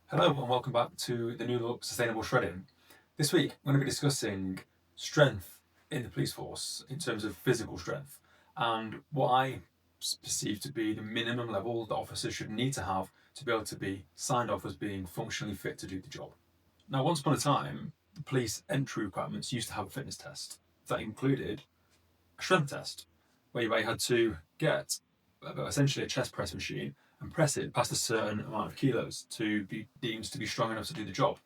Hello and welcome back to the New Look Sustainable Shredding. This week I'm going to be discussing strength in the police force in terms of physical strength and what I perceive to be the minimum level that officers should need to have to be able to be signed off as being functionally fit to do the job. Now, once upon a time, the police entry requirements used to have a fitness test that included a strength test where you had to get essentially a chest press machine and press it past a certain amount of kilos to be deemed to be strong enough to do the job.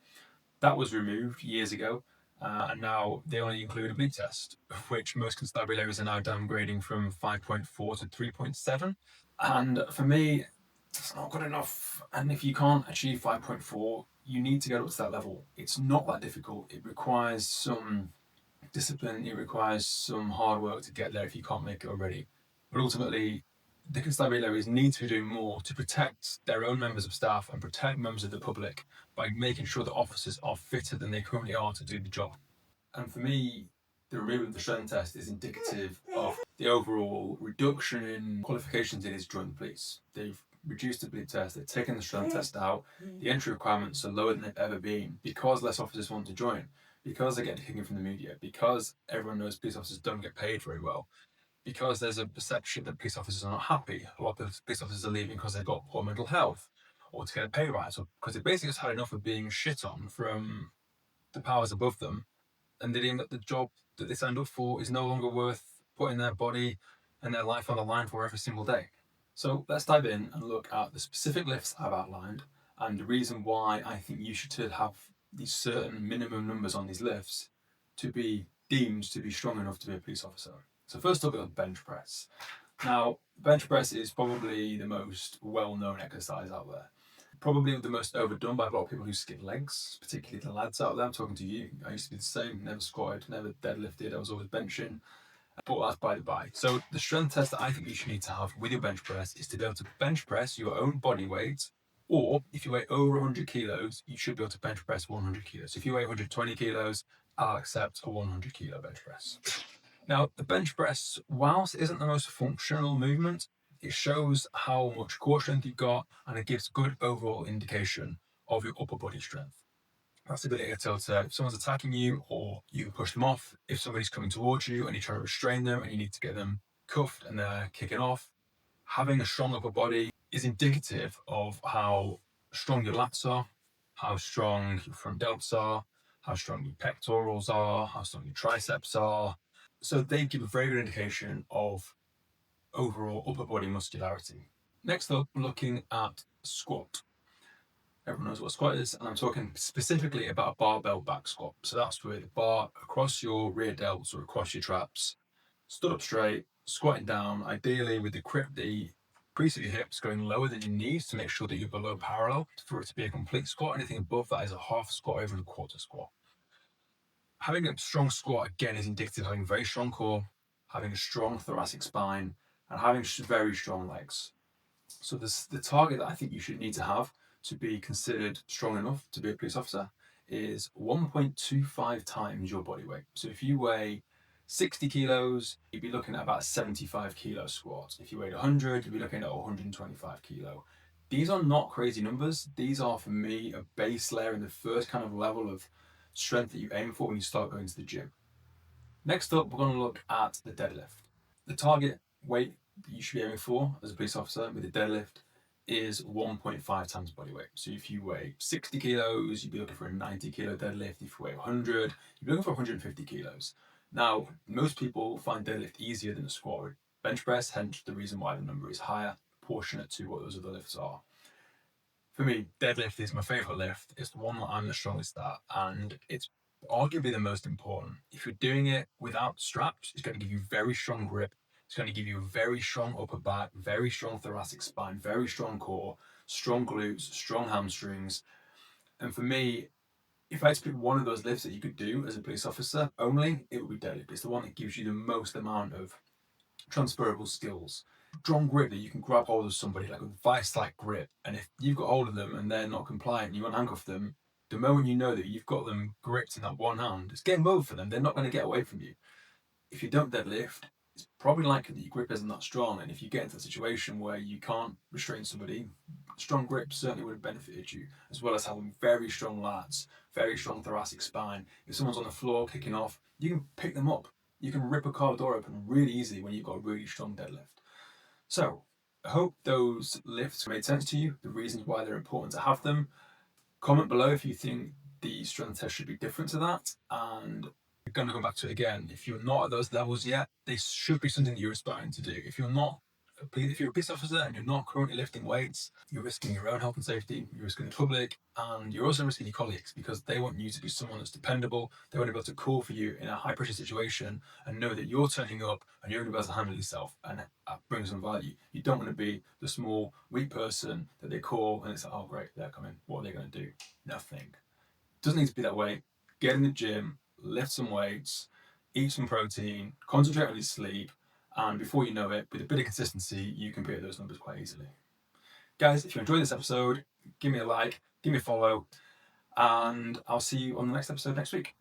That was removed years ago, and now they only include a bleed test, which most constabularies are now downgrading from 5.4 to 3.7. And for me, it's not good enough. And if you can't achieve 5.4, you need to get up to that level. It's not that difficult. It requires some discipline, it requires some hard work to get there if you can't make it already. But ultimately, the constabularies need to be doing more to protect their own members of staff and protect members of the public by making sure that officers are fitter than they currently are to do the job. And for me, the removal of the strength test is indicative of the overall reduction in qualifications in join the police. They've reduced the bleed test, they've taken the strength test out, the entry requirements are lower than they've ever been because less officers want to join, because they're getting kicking from the media, because everyone knows police officers don't get paid very well, because there's a perception that police officers are not happy. A lot of police officers are leaving because they've got poor mental health, or to get a pay rise, or because they basically just had enough of being shit on from the powers above them, and they deem that the job that they signed up for is no longer worth putting their body and their life on the line for every single day. So let's dive in and look at the specific lifts I've outlined and the reason why I think you should have these certain minimum numbers on these lifts to be deemed to be strong enough to be a police officer. So first up, we've got bench press. Now, bench press is probably the most well-known exercise out there. Probably the most overdone by a lot of people who skip legs, particularly the lads out there. I'm talking to you. I used to be the same, never squatted, never deadlifted, I was always benching. But that's by the by. So the strength test that I think you should need to have with your bench press is to be able to bench press your own body weight, or if you weigh over 100 kilos, you should be able to bench press 100 kilos. If you weigh 120 kilos, I'll accept a 100 kilo bench press. Now, the bench press, whilst it isn't the most functional movement, it shows how much core strength you've got and it gives good overall indication of your upper body strength. That's the ability to tell if someone's attacking you or you can push them off. If somebody's coming towards you and you're trying to restrain them and you need to get them cuffed and they're kicking off, having a strong upper body is indicative of how strong your lats are, how strong your front delts are, how strong your pectorals are, how strong your triceps are. So they give a very good indication of overall upper body muscularity. Next up, looking at squat. Everyone knows what a squat is, and I'm talking specifically about a barbell back squat. So that's with the bar across your rear delts or across your traps, stood up straight, squatting down, ideally with the crease of your hips going lower than your knees to make sure that you're below parallel for it to be a complete squat. Anything above that is a half squat over a quarter squat. Having a strong squat, again, is indicative of having a very strong core, having a strong thoracic spine, and having very strong legs. So the target that I think you should need to have to be considered strong enough to be a police officer is 1.25 times your body weight. So if you weigh 60 kilos, you'd be looking at about a 75 kilo squat. If you weighed 100, you'd be looking at 125 kilo. These are not crazy numbers. These are, for me, a base layer and the first kind of level of strength that you aim for when you start going to the gym. Next up, we're going to look at the deadlift. The target weight that you should be aiming for as a police officer with a deadlift is 1.5 times body weight. So if you weigh 60 kilos, you'd be looking for a 90 kilo deadlift. If you weigh 100, you'd be looking for 150 kilos. Now, most people find deadlift easier than a squat or bench press, hence the reason why the number is higher, proportionate to what those other lifts are. For me, deadlift is my favorite lift. It's the one that I'm the strongest at, and it's arguably the most important. If you're doing it without straps, it's going to give you very strong grip. It's going to give you a very strong upper back, very strong thoracic spine, very strong core, strong glutes, strong hamstrings. And for me, if I had to pick one of those lifts that you could do as a police officer only, it would be deadlift. It's the one that gives you the most amount of transferable skills. Strong grip that you can grab hold of somebody, like a vice-like grip. And if you've got hold of them and they're not compliant, you want to handcuff them, the moment you know that you've got them gripped in that one hand, it's game over for them. They're not going to get away from you. If you don't deadlift, it's probably likely that your grip isn't that strong. And if you get into a situation where you can't restrain somebody, strong grip certainly would have benefited you, as well as having very strong lats, very strong thoracic spine. If someone's on the floor kicking off, you can pick them up. You can rip a car door open really easily when you've got a really strong deadlift. So, I hope those lifts made sense to you, the reasons why they're important to have them. Comment below if you think the strength test should be different to that. And we're going to go back to it again. If you're not at those levels yet, this should be something that you're aspiring to do. If you're a police officer and you're not currently lifting weights, you're risking your own health and safety, you're risking the public, and you're also risking your colleagues because they want you to be someone that's dependable. They want to be able to call for you in a high pressure situation and know that you're turning up and you're going to be able to handle yourself and bring some value. You don't want to be the small, weak person that they call and it's like, oh great, they're coming. What are they going to do? Nothing. Doesn't need to be that way. Get in the gym, lift some weights, eat some protein, concentrate on your sleep, and before you know it, with a bit of consistency, you can beat those numbers quite easily. Guys, if you enjoyed this episode, give me a like, give me a follow, and I'll see you on the next episode next week.